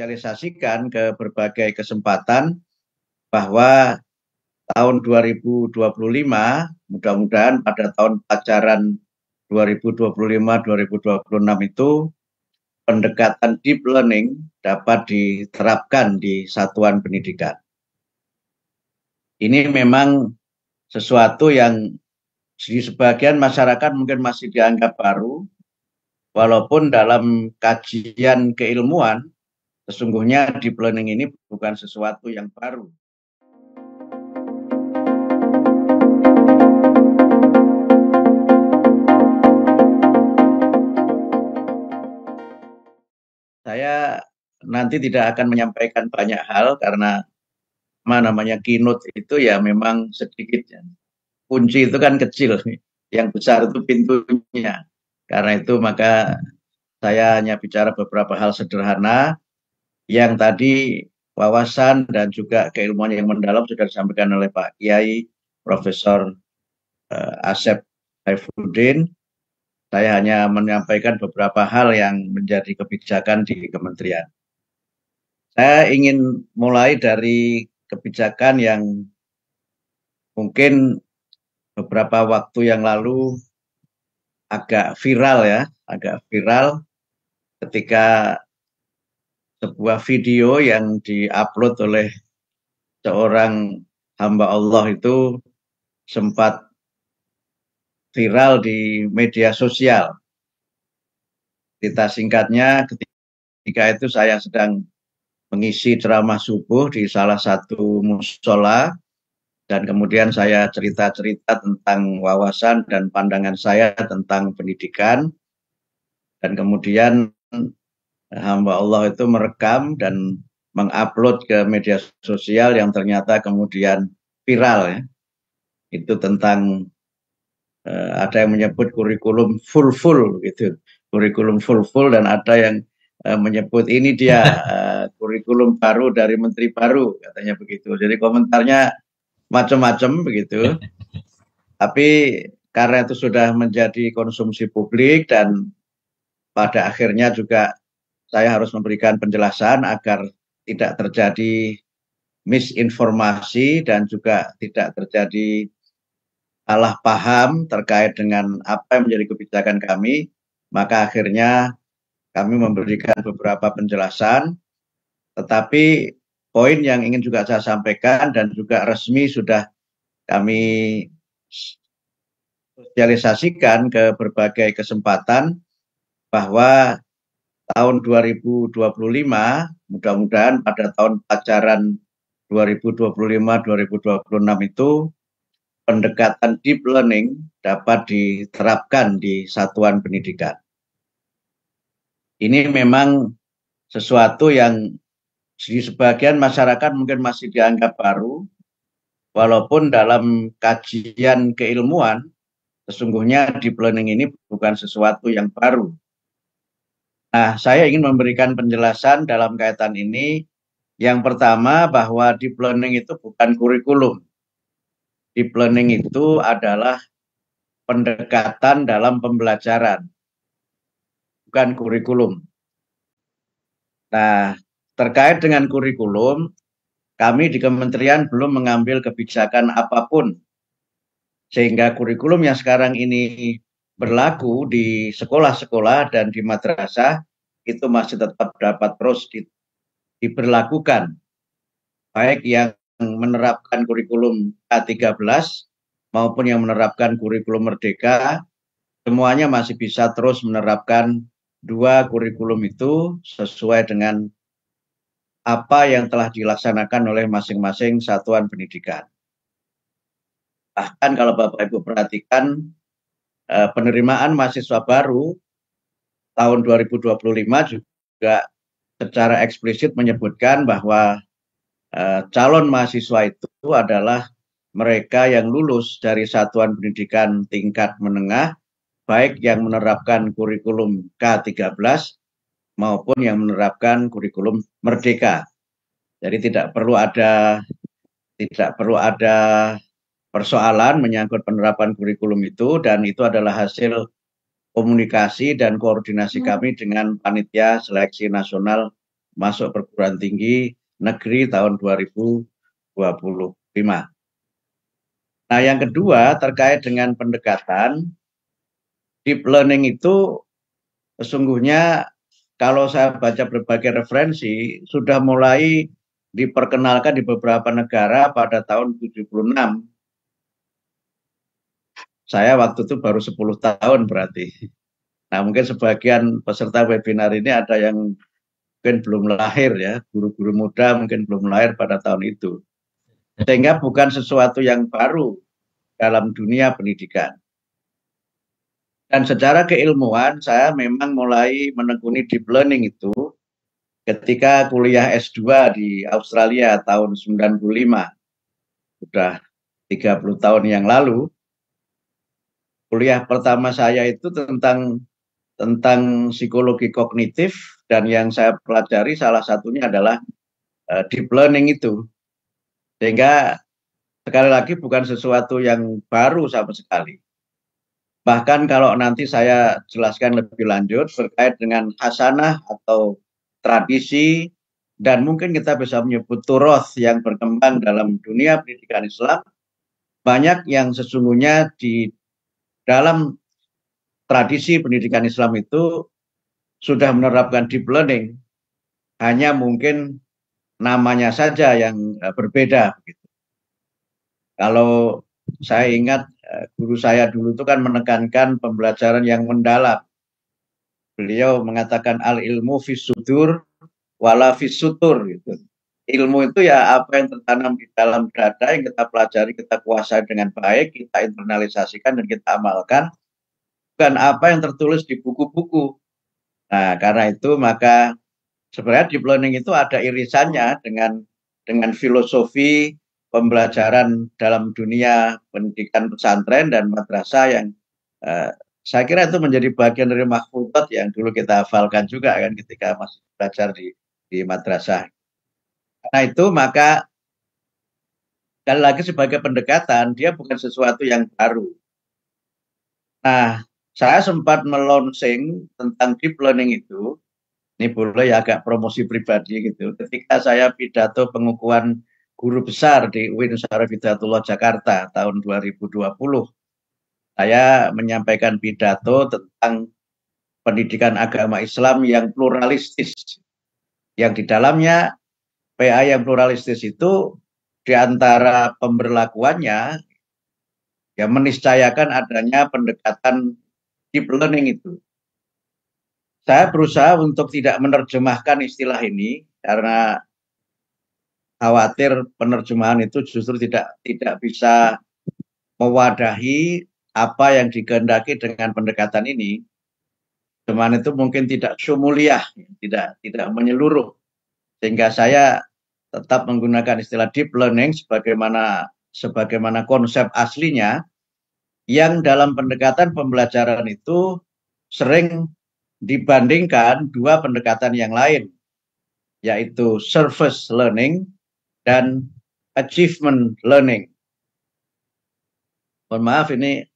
sosialisasikan ke berbagai kesempatan bahwa tahun 2025, mudah-mudahan pada tahun pelajaran 2025-2026 itu pendekatan deep learning dapat diterapkan di satuan pendidikan. Ini memang sesuatu yang di sebagian masyarakat mungkin masih dianggap baru, walaupun dalam kajian keilmuan sesungguhnya deep learning ini bukan sesuatu yang baru. Saya nanti tidak akan menyampaikan banyak hal karena keynote itu ya memang sedikit ya. Kunci itu kan kecil, yang besar itu pintunya. Karena itu maka saya hanya bicara beberapa hal sederhana yang tadi wawasan dan juga keilmuan yang mendalam sudah disampaikan oleh Pak Kiai Profesor Asep Saifuddin. Saya hanya menyampaikan beberapa hal yang menjadi kebijakan di kementerian. Saya ingin mulai dari kebijakan yang mungkin beberapa waktu yang lalu agak viral ketika sebuah video yang diupload oleh seorang hamba Allah itu sempat viral di media sosial. Cerita singkatnya, ketika itu saya sedang mengisi ceramah subuh di salah satu musola, dan kemudian saya cerita-cerita tentang wawasan dan pandangan saya tentang pendidikan, dan kemudian hamba Allah itu merekam dan mengupload ke media sosial yang ternyata kemudian viral ya. Itu tentang ada yang menyebut kurikulum full gitu, kurikulum full dan ada yang menyebut ini dia kurikulum baru dari menteri baru katanya begitu. Jadi komentarnya macam-macam begitu. Tapi karena itu sudah menjadi konsumsi publik dan pada akhirnya juga saya harus memberikan penjelasan agar tidak terjadi misinformasi dan juga tidak terjadi salah paham terkait dengan apa yang menjadi kebijakan kami, maka akhirnya kami memberikan beberapa penjelasan, tetapi poin yang ingin juga saya sampaikan dan juga resmi sudah kami sosialisasikan ke berbagai kesempatan bahwa tahun 2025, mudah-mudahan pada tahun pelajaran 2025-2026 itu pendekatan deep learning dapat diterapkan di satuan pendidikan. Ini memang sesuatu yang di sebagian masyarakat mungkin masih dianggap baru, walaupun dalam kajian keilmuan sesungguhnya deep learning ini bukan sesuatu yang baru. Nah, saya ingin memberikan penjelasan dalam kaitan ini. Yang pertama bahwa deep learning itu bukan kurikulum. Deep learning itu adalah pendekatan dalam pembelajaran, bukan kurikulum. Nah, terkait dengan kurikulum, kami di kementerian belum mengambil kebijakan apapun, sehingga kurikulum yang sekarang ini berlaku di sekolah-sekolah dan di madrasah itu masih tetap dapat terus diberlakukan, baik yang menerapkan kurikulum K13 maupun yang menerapkan kurikulum Merdeka, semuanya masih bisa terus menerapkan dua kurikulum itu sesuai dengan apa yang telah dilaksanakan oleh masing-masing satuan pendidikan. Bahkan kalau Bapak Ibu perhatikan, penerimaan mahasiswa baru tahun 2025 juga secara eksplisit menyebutkan bahwa calon mahasiswa itu adalah mereka yang lulus dari satuan pendidikan tingkat menengah, baik yang menerapkan kurikulum K13 maupun yang menerapkan kurikulum Merdeka. Jadi tidak perlu ada persoalan menyangkut penerapan kurikulum itu, dan itu adalah hasil komunikasi dan koordinasi kami dengan Panitia Seleksi Nasional masuk perguruan tinggi negeri tahun 2025. Nah, yang kedua terkait dengan pendekatan deep learning itu sesungguhnya kalau saya baca berbagai referensi sudah mulai diperkenalkan di beberapa negara pada tahun 76. Saya waktu itu baru 10 tahun berarti. Nah, mungkin sebagian peserta webinar ini ada yang mungkin belum lahir ya, guru-guru muda mungkin belum lahir pada tahun itu. Sehingga bukan sesuatu yang baru dalam dunia pendidikan. Dan secara keilmuan saya memang mulai menekuni deep learning itu ketika kuliah S2 di Australia tahun 95. Sudah 30 tahun yang lalu. Kuliah pertama saya itu tentang psikologi kognitif dan yang saya pelajari salah satunya adalah deep learning itu. Sehingga sekali lagi bukan sesuatu yang baru sama sekali. Bahkan kalau nanti saya jelaskan lebih lanjut terkait dengan hasanah atau tradisi dan mungkin kita bisa menyebut turoth yang berkembang dalam dunia pendidikan Islam, banyak yang sesungguhnya di dalam tradisi pendidikan Islam itu sudah menerapkan deep learning, hanya mungkin namanya saja yang berbeda. Kalau saya ingat guru saya dulu itu kan menekankan pembelajaran yang mendalam. Beliau mengatakan al ilmu fis sudur wala fis sutur gitu. Ilmu itu ya apa yang tertanam di dalam dada yang kita pelajari, kita kuasai dengan baik, kita internalisasikan dan kita amalkan, bukan apa yang tertulis di buku-buku. Nah, karena itu maka sebenarnya deep learning itu ada irisannya dengan filosofi pembelajaran dalam dunia pendidikan pesantren dan madrasah yang saya kira itu menjadi bagian dari mahfudzat yang dulu kita hafalkan juga kan ketika masih belajar di madrasah. Karena itu maka sekali lagi sebagai pendekatan dia bukan sesuatu yang baru. Nah, saya sempat melonsing tentang deep learning itu. Ini boleh ya agak promosi pribadi gitu. Ketika saya pidato pengukuhan guru besar di UIN Nusantara Hidayatullah Jakarta tahun 2020, saya menyampaikan pidato tentang pendidikan agama Islam yang pluralistis. Yang di dalamnya PA yang pluralistis itu di antara pemberlakuannya yang meniscayakan adanya pendekatan deep learning itu. Saya berusaha untuk tidak menerjemahkan istilah ini karena khawatir penerjemahan itu justru tidak bisa mewadahi apa yang dikehendaki dengan pendekatan ini. Cuman itu mungkin tidak syumuliah, tidak menyeluruh. Sehingga saya tetap menggunakan istilah deep learning sebagaimana konsep aslinya yang dalam pendekatan pembelajaran itu sering dibandingkan dua pendekatan yang lain, yaitu surface learning dan achievement learning. Mohon maaf ini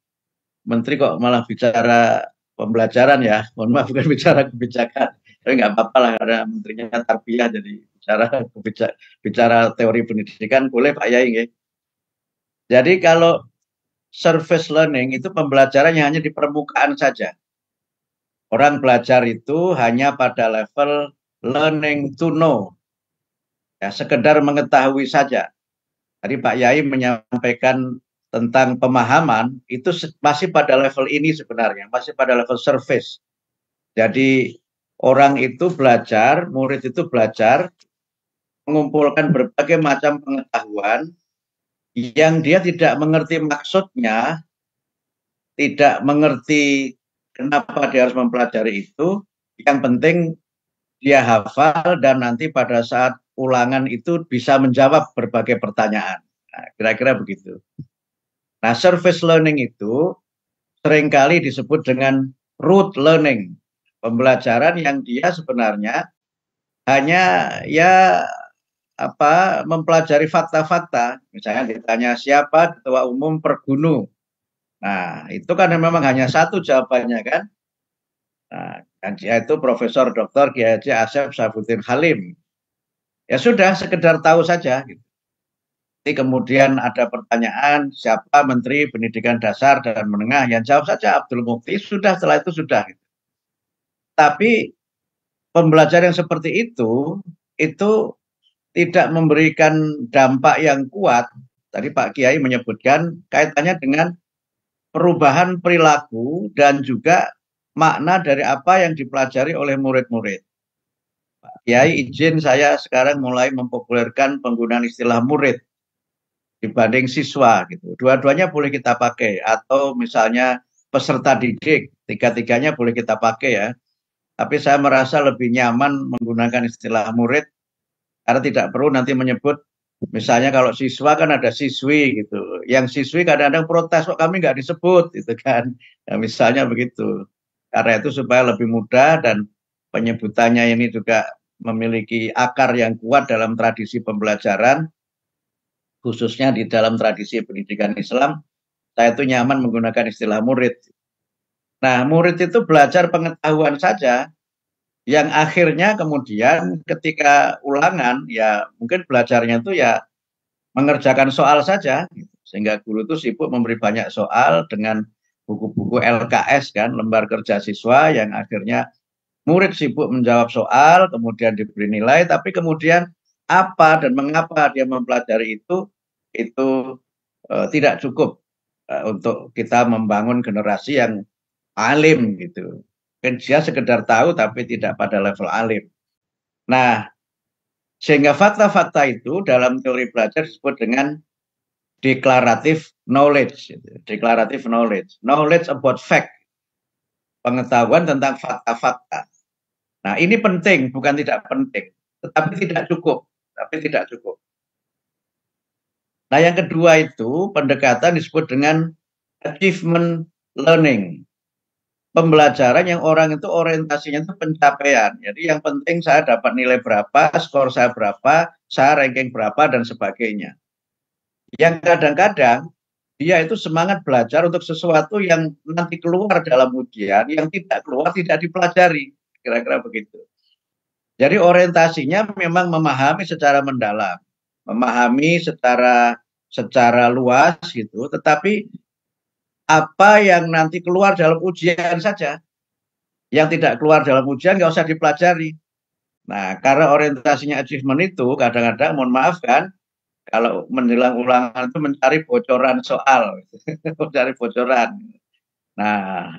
Menteri kok malah bicara pembelajaran ya. Mohon maaf bukan bicara kebijakan. Tapi nggak apa-apa lah karena menterinya tarbiyah jadi bicara teori pendidikan boleh Pak Yai nggih. Jadi kalau surface learning itu pembelajarannya hanya di permukaan saja. Orang belajar itu hanya pada level learning to know. Ya, sekedar mengetahui saja. Tadi Pak Yai menyampaikan tentang pemahaman, itu masih pada level ini sebenarnya, masih pada level surface. Jadi orang itu belajar, murid itu belajar, mengumpulkan berbagai macam pengetahuan yang dia tidak mengerti maksudnya, tidak mengerti kenapa dia harus mempelajari itu, yang penting dia hafal dan nanti pada saat ulangan itu bisa menjawab berbagai pertanyaan. Nah, kira-kira begitu. Nah, surface learning itu seringkali disebut dengan rote learning. Pembelajaran yang dia sebenarnya hanya ya mempelajari fakta-fakta. Misalnya ditanya siapa ketua umum Pergunu. Nah, itu kan memang hanya satu jawabannya kan. Nah, Dan dia itu Profesor Dr. Kiai Haji Asep Saifuddin Halim. Ya sudah, sekedar tahu saja. Gitu. Jadi kemudian ada pertanyaan, siapa Menteri Pendidikan Dasar dan Menengah, yang jawab saja Abdul Mukti, sudah, setelah itu sudah. Gitu. Tapi pembelajaran yang seperti itu tidak memberikan dampak yang kuat. Tadi Pak Kiai menyebutkan kaitannya dengan perubahan perilaku dan juga makna dari apa yang dipelajari oleh murid-murid. Pak Kiai izin saya sekarang mulai mempopulerkan penggunaan istilah murid dibanding siswa gitu. Dua-duanya boleh kita pakai atau misalnya peserta didik, tiga-tiganya boleh kita pakai ya. Tapi saya merasa lebih nyaman menggunakan istilah murid karena tidak perlu nanti menyebut misalnya kalau siswa kan ada siswi gitu. Yang siswi kadang-kadang protes kok kami nggak disebut gitu kan. Ya, misalnya begitu. Karena itu supaya lebih mudah dan penyebutannya ini juga memiliki akar yang kuat dalam tradisi pembelajaran khususnya di dalam tradisi pendidikan Islam, saya itu nyaman menggunakan istilah murid. Nah, murid itu belajar pengetahuan saja, yang akhirnya kemudian ketika ulangan, ya mungkin belajarnya itu ya mengerjakan soal saja, sehingga guru itu sibuk memberi banyak soal dengan buku-buku LKS kan, lembar kerja siswa, yang akhirnya murid sibuk menjawab soal, kemudian diberi nilai, tapi kemudian apa dan mengapa dia mempelajari itu tidak cukup untuk kita membangun generasi yang alim gitu. Kan dia sekedar tahu tapi tidak pada level alim. Nah, sehingga fakta-fakta itu dalam teori belajar disebut dengan declarative knowledge. Gitu. Declarative knowledge. Knowledge about fact. Pengetahuan tentang fakta-fakta. Nah, ini penting, bukan tidak penting. Tetapi tidak cukup. Tapi tidak cukup. Nah, yang kedua itu pendekatan disebut dengan achievement learning. Pembelajaran yang orang itu orientasinya itu pencapaian. Jadi yang penting saya dapat nilai berapa, skor saya berapa, saya ranking berapa, dan sebagainya. Yang kadang-kadang dia itu semangat belajar untuk sesuatu yang nanti keluar dalam ujian, yang tidak keluar tidak dipelajari. Kira-kira begitu. Jadi orientasinya memang memahami secara mendalam, memahami secara luas gitu, tetapi apa yang nanti keluar dalam ujian saja. Yang tidak keluar dalam ujian nggak usah dipelajari. Nah, karena orientasinya achievement itu kadang-kadang, mohon maaf kan, kalau menjelang ulangan itu mencari bocoran soal, mencari bocoran. Nah,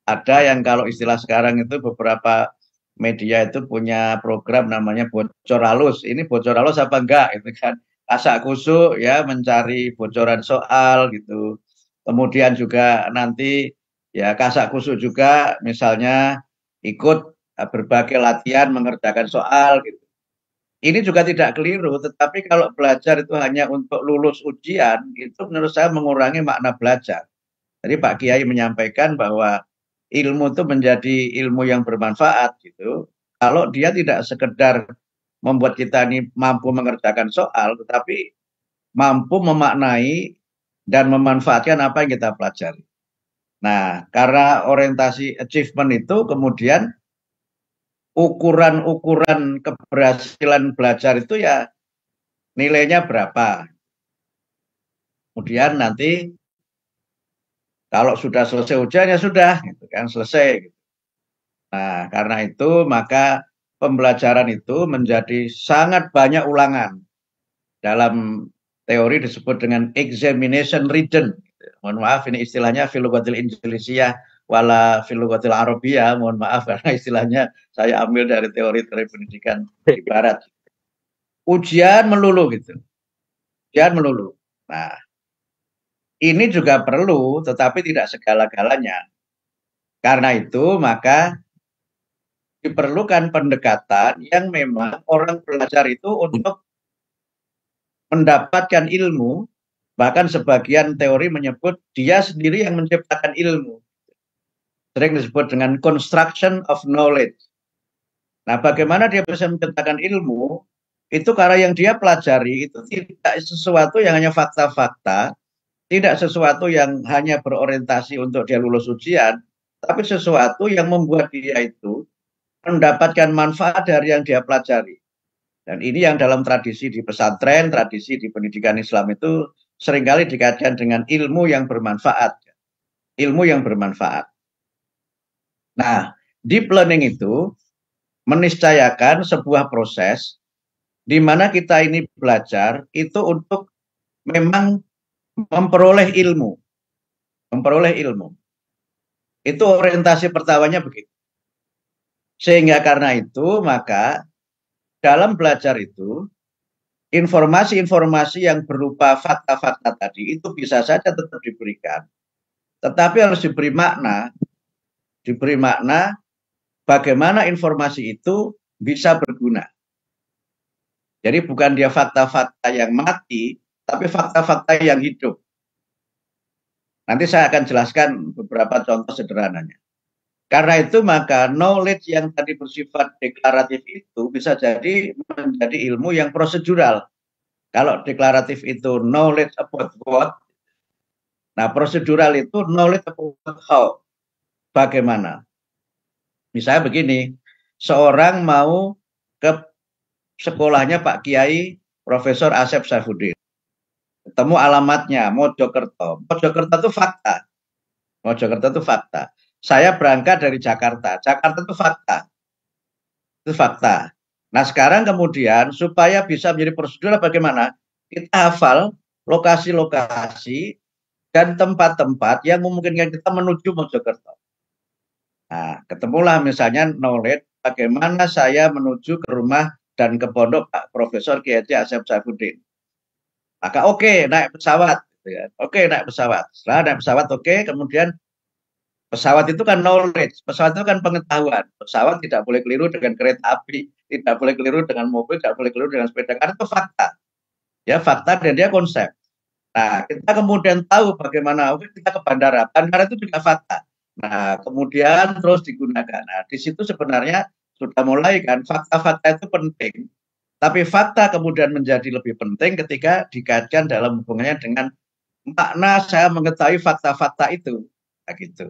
ada yang kalau istilah sekarang itu beberapa media itu punya program namanya bocor halus. Ini bocor halus apa enggak? Itu kan kasak kusuk ya mencari bocoran soal gitu. Kemudian juga nanti ya kasak kusuk juga misalnya ikut berbagai latihan mengerjakan soal gitu. Ini juga tidak keliru, tetapi kalau belajar itu hanya untuk lulus ujian, itu menurut saya mengurangi makna belajar. Tadi Pak Kiai menyampaikan bahwa ilmu itu menjadi ilmu yang bermanfaat gitu. Kalau dia tidak sekedar membuat kita ini mampu mengerjakan soal, tetapi mampu memaknai dan memanfaatkan apa yang kita pelajari. Nah, karena orientasi achievement itu kemudian ukuran-ukuran keberhasilan belajar itu ya nilainya berapa. Kemudian nanti kalau sudah selesai ujian ya sudah, gitu kan selesai. Gitu. Nah, karena itu maka pembelajaran itu menjadi sangat banyak ulangan. Dalam teori disebut dengan examination written. Mohon maaf ini istilahnya filughatil Indonesia wala filughatil Arabia. Mohon maaf karena istilahnya saya ambil dari teori-teori pendidikan di barat. Ujian melulu gitu. Ujian melulu. Nah, ini juga perlu tetapi tidak segala-galanya. Karena itu maka diperlukan pendekatan yang memang orang belajar itu untuk mendapatkan ilmu, bahkan sebagian teori menyebut dia sendiri yang menciptakan ilmu. Sering disebut dengan construction of knowledge. Nah, bagaimana dia bisa menciptakan ilmu? Itu karena yang dia pelajari itu tidak sesuatu yang hanya fakta-fakta, tidak sesuatu yang hanya berorientasi untuk dia lulus ujian, tapi sesuatu yang membuat dia itu mendapatkan manfaat dari yang dia pelajari. Dan ini yang dalam tradisi di pesantren, tradisi di pendidikan Islam itu seringkali dikaitkan dengan ilmu yang bermanfaat. Ilmu yang bermanfaat. Nah, deep learning itu meniscayakan sebuah proses di mana kita ini belajar itu untuk memang memperoleh ilmu. Memperoleh ilmu. Itu orientasi pertamanya begitu. Sehingga karena itu, maka dalam belajar itu, informasi-informasi yang berupa fakta-fakta tadi itu bisa saja tetap diberikan. Tetapi harus diberi makna bagaimana informasi itu bisa berguna. Jadi bukan dia fakta-fakta yang mati, tapi fakta-fakta yang hidup. Nanti saya akan jelaskan beberapa contoh sederhananya. Karena itu maka knowledge yang tadi bersifat deklaratif itu bisa jadi menjadi ilmu yang prosedural. Kalau deklaratif itu knowledge about what, nah prosedural itu knowledge about how, bagaimana. Misalnya begini, seorang mau ke sekolahnya Pak Kiai Profesor Asep Saifuddin. Ketemu alamatnya, Mojokerto. Mojokerto itu fakta. Mojokerto itu fakta. Saya berangkat dari Jakarta. Jakarta itu fakta. Itu fakta. Nah sekarang kemudian supaya bisa menjadi prosedur bagaimana? Kita hafal lokasi-lokasi dan tempat-tempat yang memungkinkan kita menuju Mojokerto. Nah, ketemulah misalnya knowledge bagaimana saya menuju ke rumah dan ke pondok Pak Profesor Kiai Asep Saifuddin. Maka oke, naik pesawat. Oke, naik pesawat. Setelah naik pesawat, oke, kemudian pesawat itu kan knowledge, pesawat itu kan pengetahuan. Pesawat tidak boleh keliru dengan kereta api, tidak boleh keliru dengan mobil, tidak boleh keliru dengan sepeda, karena itu fakta. Ya, fakta dan dia konsep. Nah, kita kemudian tahu bagaimana, oke, kita ke bandara. Bandara itu juga fakta. Nah, kemudian terus digunakan. Nah, di situ sebenarnya sudah mulai kan, fakta-fakta itu penting. Tapi fakta kemudian menjadi lebih penting ketika dikaitkan dalam hubungannya dengan makna saya mengetahui fakta-fakta itu. Nah, gitu.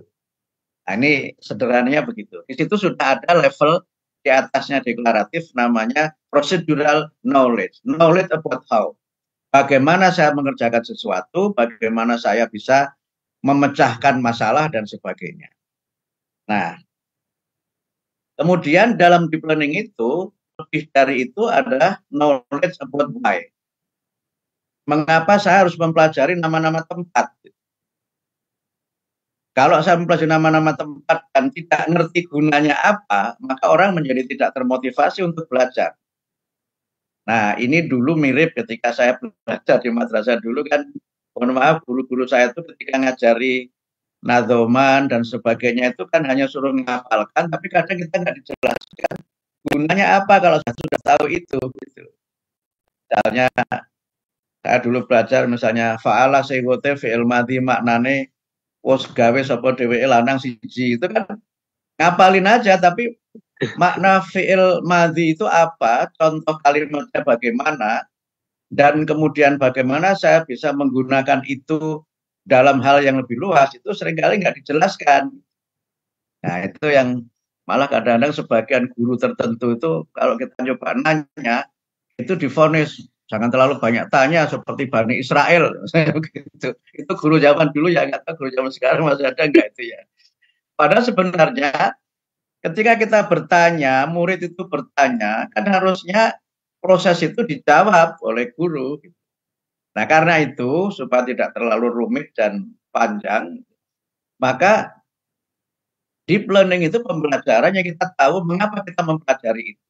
Nah, ini sederhananya begitu. Di situ sudah ada level di atasnya deklaratif namanya procedural knowledge. Knowledge about how. Bagaimana saya mengerjakan sesuatu, bagaimana saya bisa memecahkan masalah dan sebagainya. Nah, kemudian dalam deep learning itu, lebih dari itu adalah knowledge about why. Mengapa saya harus mempelajari nama-nama tempat? Kalau saya mempelajari nama-nama tempat dan tidak ngerti gunanya apa, maka orang menjadi tidak termotivasi untuk belajar. Nah, ini dulu mirip ketika saya belajar di madrasah dulu kan, mohon maaf, guru-guru saya itu ketika ngajari nadzoman dan sebagainya itu kan hanya suruh menghafalkan, tapi kadang kita nggak dijelaskan gunanya apa kalau saya sudah tahu itu. Gitu. Misalnya saya dulu belajar misalnya fa'ala seigote fi'il madhi maknane wos gawe sapa dheweke lanang siji itu kan ngapalin aja tapi makna fi'il madhi itu apa, contoh kalimatnya bagaimana, dan kemudian bagaimana saya bisa menggunakan itu dalam hal yang lebih luas, itu seringkali nggak dijelaskan. Nah, itu yang malah kadang-kadang sebagian guru tertentu itu kalau kita coba nanya, itu divonis jangan terlalu banyak tanya seperti Bani Israel. Gitu. Itu guru zaman dulu ya, nggak tahu guru zaman sekarang masih ada nggak itu ya. Padahal sebenarnya ketika kita bertanya, murid itu bertanya, kan harusnya proses itu dijawab oleh guru. Nah, karena itu supaya tidak terlalu rumit dan panjang, maka deep learning itu pembelajaran yang kita tahu mengapa kita mempelajari itu.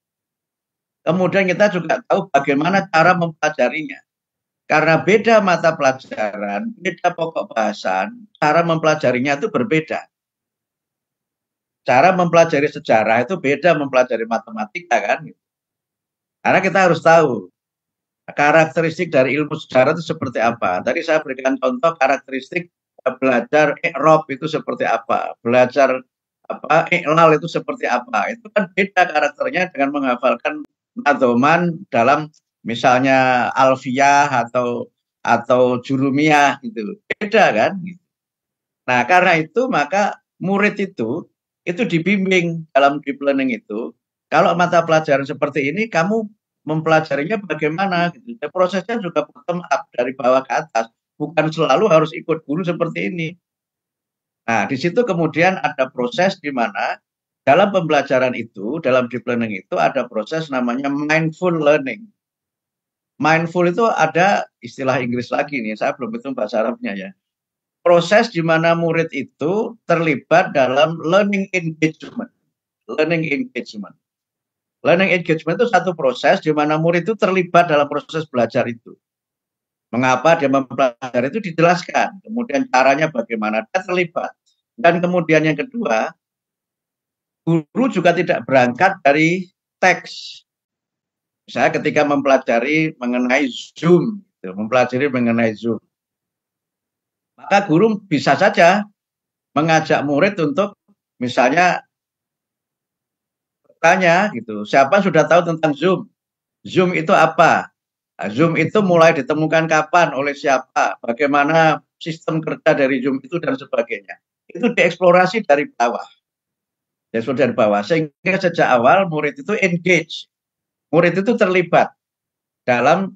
Kemudian kita juga tahu bagaimana cara mempelajarinya. Karena beda mata pelajaran, beda pokok bahasan, cara mempelajarinya itu berbeda. Cara mempelajari sejarah itu beda mempelajari matematika kan. Karena kita harus tahu karakteristik dari ilmu sejarah itu seperti apa. Tadi saya berikan contoh karakteristik belajar i'rab itu seperti apa, belajar i'lal itu seperti apa. Itu kan beda karakternya dengan menghafalkan nadzoman dalam misalnya alfiyah atau jurumiyah gitu. Beda kan? Nah, karena itu maka murid itu dibimbing dalam deep learning itu. Kalau mata pelajaran seperti ini, kamu mempelajarinya bagaimana? Gitu. Prosesnya juga bottom up dari bawah ke atas, bukan selalu harus ikut guru seperti ini. Nah, di situ kemudian ada proses di mana dalam pembelajaran itu, dalam deep learning itu ada proses namanya mindful learning. Mindful itu ada istilah Inggris lagi nih, saya belum hitung bahasa Arabnya ya. Proses di mana murid itu terlibat dalam learning engagement. Learning engagement. Learning engagement itu satu proses di mana murid itu terlibat dalam proses belajar itu. Mengapa dia mempelajari itu dijelaskan. Kemudian caranya bagaimana dia terlibat. Dan kemudian yang kedua, guru juga tidak berangkat dari teks. Saya ketika mempelajari mengenai Zoom, maka guru bisa saja mengajak murid untuk misalnya bertanya gitu, siapa sudah tahu tentang Zoom? Zoom itu apa? Nah, Zoom itu mulai ditemukan kapan, oleh siapa, bagaimana sistem kerja dari Zoom itu dan sebagainya. Itu dieksplorasi dari bawah. Sehingga sejak awal murid itu engage. Murid itu terlibat dalam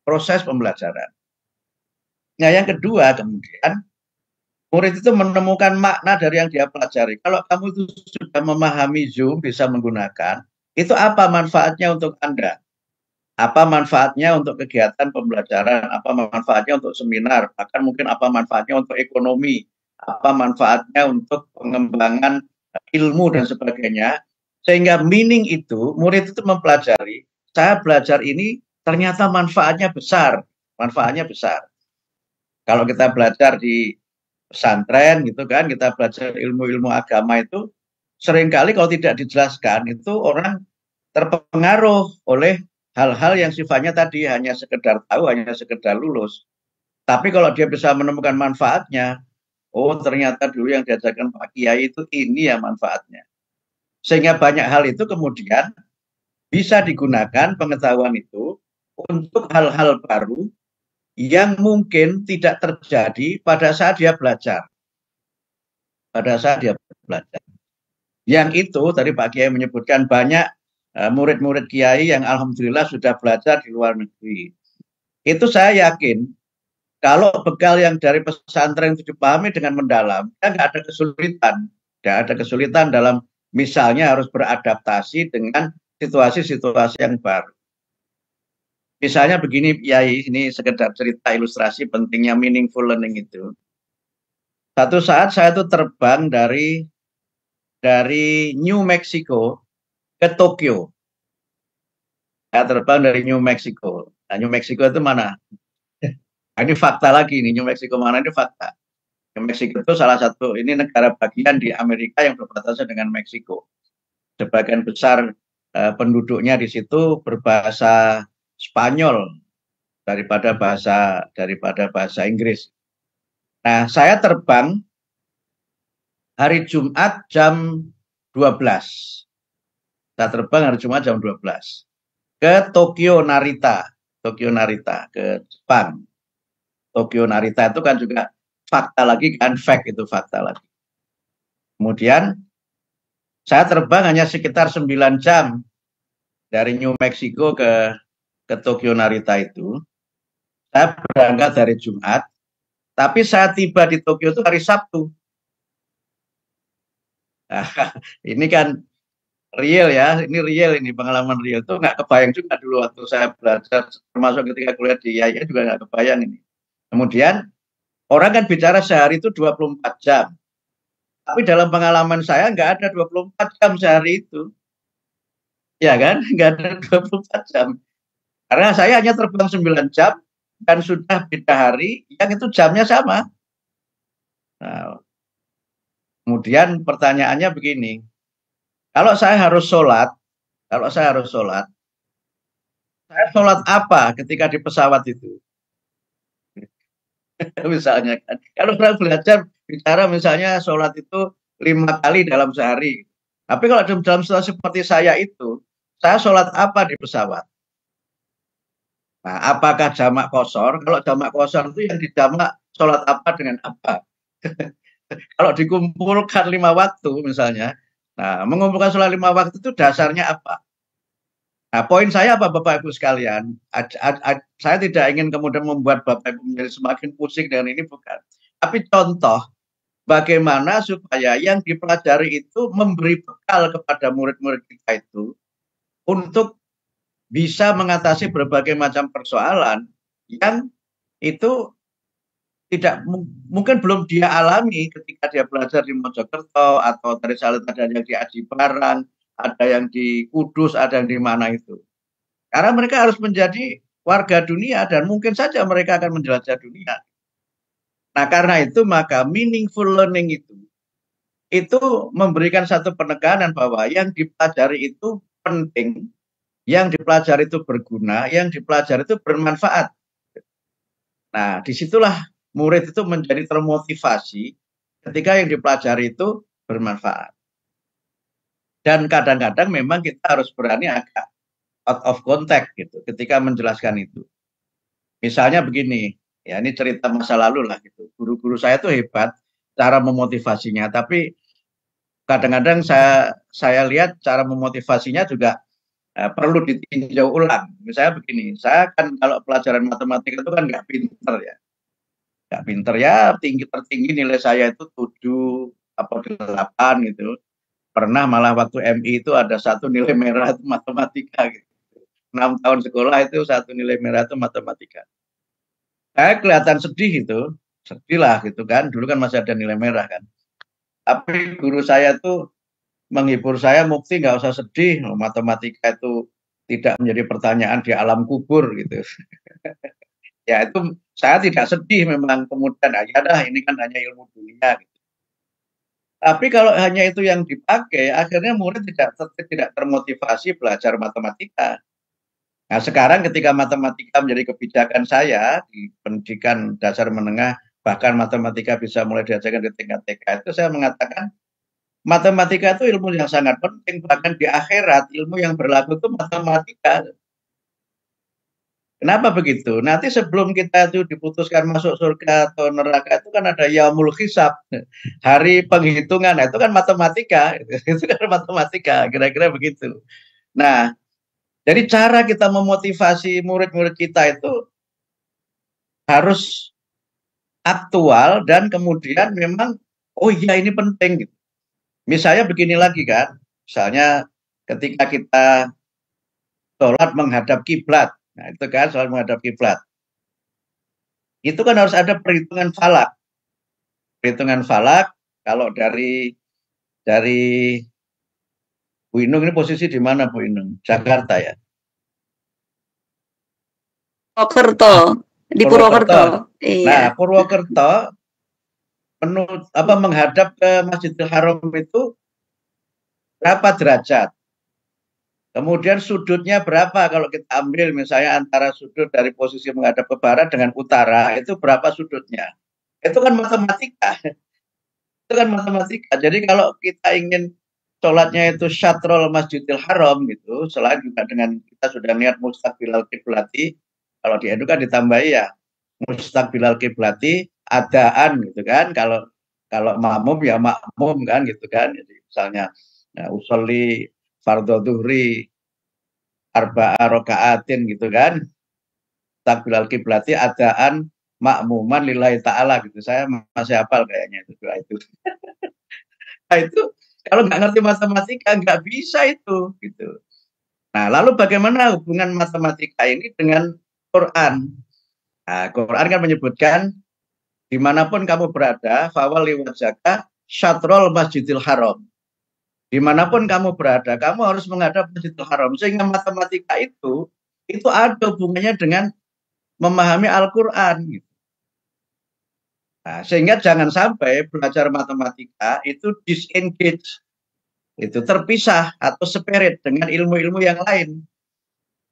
proses pembelajaran. Nah, yang kedua kemudian murid itu menemukan makna dari yang dia pelajari. Kalau kamu itu sudah memahami Zoom, bisa menggunakan, itu apa manfaatnya untuk Anda? Apa manfaatnya untuk kegiatan pembelajaran? Apa manfaatnya untuk seminar? Bahkan mungkin apa manfaatnya untuk ekonomi? Apa manfaatnya untuk pengembangan ilmu dan sebagainya? Sehingga meaning itu, murid itu mempelajari, saya belajar ini ternyata manfaatnya besar. Manfaatnya besar. Kalau kita belajar di pesantren gitu kan, kita belajar ilmu-ilmu agama itu seringkali kalau tidak dijelaskan itu orang terpengaruh oleh hal-hal yang sifatnya tadi hanya sekedar tahu, hanya sekedar lulus. Tapi kalau dia bisa menemukan manfaatnya, oh ternyata dulu yang diajarkan Pak Kiai itu ini ya manfaatnya. Sehingga banyak hal itu kemudian bisa digunakan pengetahuan itu untuk hal-hal baru yang mungkin tidak terjadi pada saat dia belajar. Pada saat dia belajar. Yang itu tadi Pak Kiai menyebutkan banyak murid-murid Kiai yang alhamdulillah sudah belajar di luar negeri. Itu saya yakin kalau bekal yang dari pesantren itu dipahami dengan mendalam, ya nggak ada kesulitan. Nggak ada kesulitan dalam misalnya harus beradaptasi dengan situasi-situasi yang baru. Misalnya begini, Kiai, ini sekedar cerita ilustrasi pentingnya meaningful learning itu. Satu saat saya tuh terbang dari New Mexico ke Tokyo. Saya terbang dari New Mexico. Nah, New Mexico itu mana? Nah, ini fakta lagi nih, New Mexico mana ini fakta. New Mexico itu salah satu, ini negara bagian di Amerika yang berbatasan dengan Meksiko. Sebagian besar penduduknya di situ berbahasa Spanyol daripada bahasa Inggris. Nah, saya terbang hari Jumat jam 12. Saya terbang hari Jumat jam 12 ke Tokyo Narita ke Jepang. Tokyo Narita itu kan juga fakta lagi kan, fact itu fakta lagi. Kemudian saya terbang hanya sekitar 9 jam dari New Mexico ke Tokyo Narita itu. Saya berangkat dari Jumat, tapi saya tiba di Tokyo itu hari Sabtu. Nah, ini kan real ya, ini pengalaman real itu nggak kebayang juga dulu waktu saya belajar, termasuk ketika kuliah di IAIN juga nggak kebayang ini. Kemudian orang kan bicara sehari itu 24 jam. Tapi dalam pengalaman saya nggak ada 24 jam sehari itu. Ya kan? Nggak ada 24 jam. Karena saya hanya terbang 9 jam dan sudah beda hari yang itu jamnya sama. Nah, kemudian pertanyaannya begini. Kalau saya harus sholat, saya sholat apa ketika di pesawat itu? Misalnya kan. Kalau orang belajar bicara misalnya sholat itu 5 kali dalam sehari. Tapi kalau dalam situasi seperti saya itu, saya sholat apa di pesawat? Nah, apakah jamak kosor? Kalau jamak kosor itu yang dijamak sholat apa dengan apa? Kalau dikumpulkan 5 waktu misalnya, nah mengumpulkan sholat 5 waktu itu dasarnya apa? Nah, poin saya apa Bapak Ibu sekalian? Saya tidak ingin kemudian membuat Bapak Ibu menjadi semakin pusing dengan ini, bukan. Tapi contoh bagaimana supaya yang dipelajari itu memberi bekal kepada murid-murid kita itu untuk bisa mengatasi berbagai macam persoalan yang itu tidak mungkin belum dia alami ketika dia belajar di Mojokerto atau tadi saya lihat ada yang di Aji Barang, ada yang di Kudus, ada yang di mana itu. Karena mereka harus menjadi warga dunia dan mungkin saja mereka akan menjelajah dunia. Nah, karena itu maka meaningful learning itu memberikan satu penekanan bahwa yang dipelajari itu penting, yang dipelajari itu berguna, yang dipelajari itu bermanfaat. Nah, disitulah murid itu menjadi termotivasi ketika yang dipelajari itu bermanfaat. Dan kadang-kadang memang kita harus berani agak out of context gitu ketika menjelaskan itu. Misalnya begini, ya ini cerita masa lalu lah gitu. Guru-guru saya tuh hebat cara memotivasinya, tapi kadang-kadang saya lihat cara memotivasinya juga perlu ditinjau ulang. Misalnya begini, saya kan kalau pelajaran matematika itu kan nggak pinter ya. Nggak pinter ya, tinggi tertinggi nilai saya itu 7 apa 8 gitu. Pernah malah waktu MI itu ada satu nilai merah itu matematika gitu. 6 tahun sekolah itu satu nilai merah itu matematika. Saya kelihatan sedih itu, sedih lah gitu kan. Dulu kan masih ada nilai merah kan. Tapi guru saya tuh menghibur saya, Mukti nggak usah sedih, matematika itu tidak menjadi pertanyaan di alam kubur gitu. Ya itu saya tidak sedih memang kemudian ya dah ini kan hanya ilmu dunia gitu. Tapi kalau hanya itu yang dipakai, akhirnya murid tidak termotivasi belajar matematika. Nah, sekarang ketika matematika menjadi kebijakan saya di pendidikan dasar menengah, bahkan matematika bisa mulai diajarkan di tingkat TK, itu saya mengatakan matematika itu ilmu yang sangat penting, bahkan di akhirat ilmu yang berlaku itu matematika. Kenapa begitu? Nanti sebelum kita itu diputuskan masuk surga atau neraka itu kan ada yaumul hisab, hari penghitungan. Nah, itu kan matematika, itu kan matematika, kira-kira begitu. Nah, jadi cara kita memotivasi murid-murid kita itu harus aktual dan kemudian memang oh iya ini penting gitu. Misalnya begini lagi kan, misalnya ketika kita sholat menghadap kiblat, nah itu kan sholat menghadap kiblat, itu kan harus ada perhitungan falak. Perhitungan falak kalau dari Bu Inung ini posisi di mana Bu Inung? Jakarta ya. Purwokerto, di Purwokerto. Purwokerto. Iya. Nah, Purwokerto menghadap ke Masjidil Haram itu berapa derajat? Kemudian sudutnya berapa kalau kita ambil misalnya antara sudut dari posisi menghadap ke barat dengan utara itu berapa sudutnya? Itu kan matematika. Itu kan matematika. Jadi kalau kita ingin sholatnya itu syatrul Masjidil Haram gitu, selain juga dengan kita sudah niat mustaqbilal kiblati, kalau di NU kan ditambahi ya mustaqbilal kiblati adaan gitu kan. Kalau makmum ya makmum kan gitu kan. Jadi misalnya ya, usolli fardhu dhuhri arba'a rakaatin gitu kan. Takbilal kiblati adaan makmuman lillahi ta'ala gitu. Saya masih hafal kayaknya itu doa itu. Nah itu kalau nggak ngerti matematika nggak bisa itu gitu. Nah lalu bagaimana hubungan matematika ini dengan Quran? Nah, Quran kan menyebutkan dimanapun kamu berada, fawali wajhaka syatrul masjidil haram. Dimanapun kamu berada, kamu harus menghadap masjidil haram. Sehingga matematika itu ada hubungannya dengan memahami Al-Quran. Gitu. Nah, sehingga jangan sampai belajar matematika itu disengage, itu terpisah atau separate dengan ilmu-ilmu yang lain.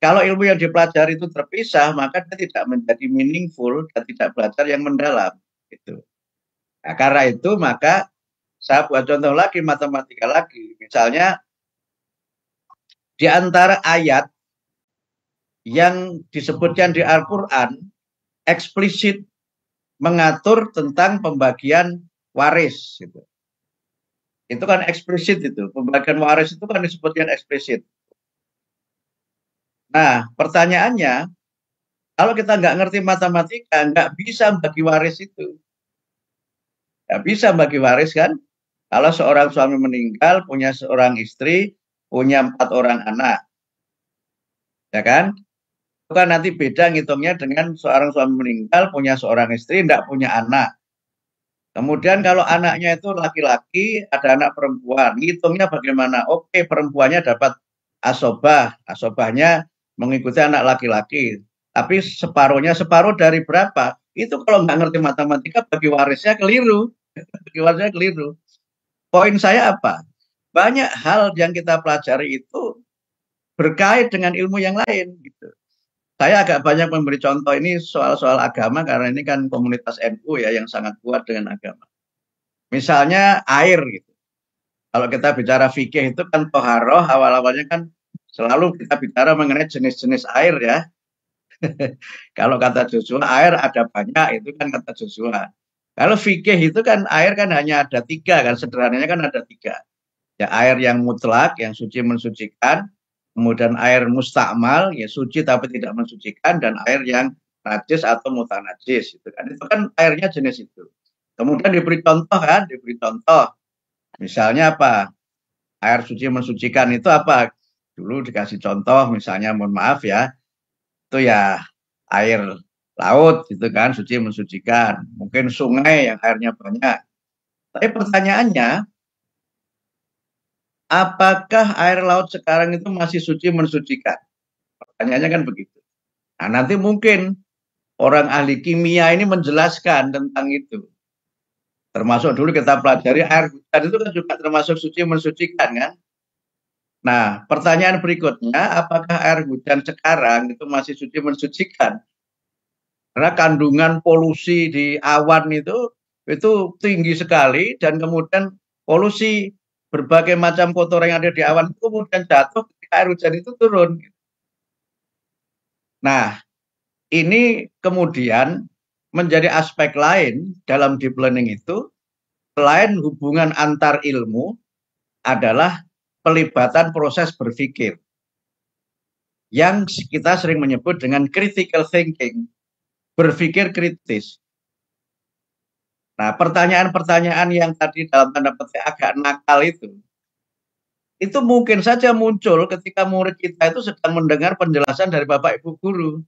Kalau ilmu yang dipelajari itu terpisah, maka dia tidak menjadi meaningful dan tidak belajar yang mendalam. Gitu. Nah, karena itu maka saya buat contoh lagi matematika lagi. Misalnya di antara ayat yang disebutkan di Al-Quran eksplisit mengatur tentang pembagian waris gitu. Itu kan eksplisit itu. Pembagian waris itu kan disebutkan eksplisit. Nah, pertanyaannya, kalau kita nggak ngerti matematika, nggak bisa bagi waris itu. Nggak bisa bagi waris kan? Kalau seorang suami meninggal, punya seorang istri, punya 4 orang anak, ya kan? Itu kan nanti beda ngitungnya dengan seorang suami meninggal, punya seorang istri, tidak punya anak. Kemudian kalau anaknya itu laki-laki, ada anak perempuan, ngitungnya bagaimana? Oke, perempuannya dapat asobah, asobahnya mengikuti anak laki-laki. Tapi separuh dari berapa? Itu kalau nggak ngerti matematika bagi warisnya keliru. Bagi warisnya keliru. Poin saya apa? Banyak hal yang kita pelajari itu berkait dengan ilmu yang lain gitu. Saya agak banyak memberi contoh ini soal-soal agama karena ini kan komunitas NU ya yang sangat kuat dengan agama. Misalnya air gitu. Kalau kita bicara fikih itu kan toharoh, awal-awalnya kan selalu kita bicara mengenai jenis-jenis air ya. Kalau kata Joshua air ada banyak, itu kan kata Joshua. Kalau fikih itu kan air kan hanya ada 3 kan, sederhananya kan ada 3. Ya air yang mutlak, yang suci mensucikan, kemudian air mustakmal, ya suci tapi tidak mensucikan, dan air yang najis atau mutanajis. Itu kan airnya jenis itu. Kemudian diberi contoh kan, diberi contoh. Misalnya apa? Air suci mensucikan itu apa? Dulu dikasih contoh, misalnya mohon maaf ya, itu ya air laut itu kan suci mensucikan. Mungkin sungai yang airnya banyak. Tapi pertanyaannya, apakah air laut sekarang itu masih suci mensucikan? Pertanyaannya kan begitu. Nah, nanti mungkin orang ahli kimia ini menjelaskan tentang itu. Termasuk dulu kita pelajari air hujan itu kan juga termasuk suci mensucikan kan? Nah, pertanyaan berikutnya, apakah air hujan sekarang itu masih suci mensucikan? Karena kandungan polusi di awan itu tinggi sekali dan kemudian polusi berbagai macam kotoran yang ada di awan itu kemudian jatuh ketika air hujan itu turun. Nah, ini kemudian menjadi aspek lain dalam deep learning itu, selain hubungan antar ilmu, adalah pelibatan proses berpikir yang kita sering menyebut dengan critical thinking, berpikir kritis. Nah, pertanyaan-pertanyaan yang tadi dalam tanda petik agak nakal itu mungkin saja muncul ketika murid kita itu sedang mendengar penjelasan dari Bapak Ibu guru.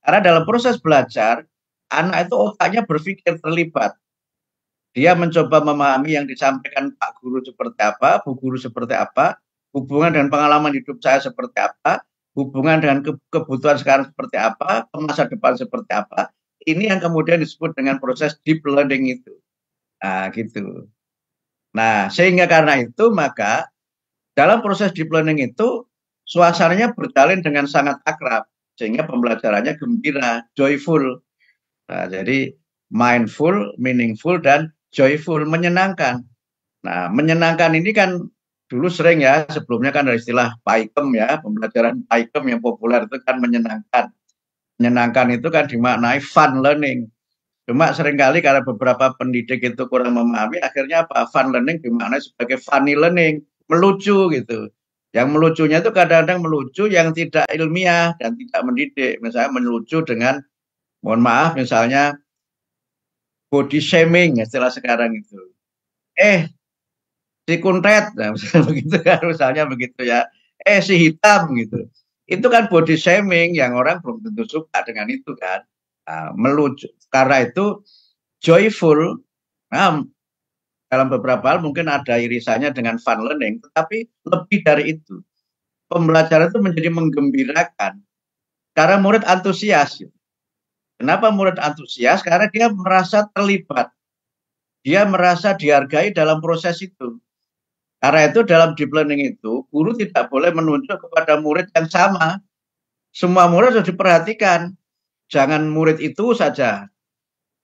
Karena dalam proses belajar, anak itu otaknya berpikir terlibat. Dia mencoba memahami yang disampaikan Pak Guru seperti apa, Bu Guru seperti apa, hubungan dan pengalaman hidup saya seperti apa, hubungan dengan kebutuhan sekarang seperti apa, ke masa depan seperti apa. Ini yang kemudian disebut dengan proses deep learning itu. Nah, gitu. Nah, sehingga karena itu maka dalam proses deep learning itu suasananya berjalin dengan sangat akrab sehingga pembelajarannya gembira, joyful. Nah, jadi mindful, meaningful dan joyful, menyenangkan. Nah, menyenangkan ini kan dulu sering ya, sebelumnya kan ada istilah PAIKEM ya, pembelajaran PAIKEM yang populer itu kan menyenangkan. Menyenangkan itu kan dimaknai fun learning. Cuma seringkali karena beberapa pendidik itu kurang memahami, akhirnya apa? Fun learning dimaknai sebagai funny learning, melucu gitu. Yang melucunya itu kadang-kadang melucu yang tidak ilmiah dan tidak mendidik. Misalnya melucu dengan, mohon maaf, misalnya body shaming istilah sekarang itu. Si kuntet, nah, misalnya begitu kan, misalnya begitu ya. Si hitam gitu. Itu kan body shaming yang orang belum tentu suka dengan itu kan. Nah, melucu. Karena itu joyful. Nah, dalam beberapa hal mungkin ada irisannya dengan fun learning, tetapi lebih dari itu. Pembelajaran itu menjadi menggembirakan. Karena murid antusias. Kenapa murid antusias? Karena dia merasa terlibat. Dia merasa dihargai dalam proses itu. Karena itu dalam deep learning itu, guru tidak boleh menunjuk kepada murid yang sama. Semua murid harus diperhatikan. Jangan murid itu saja.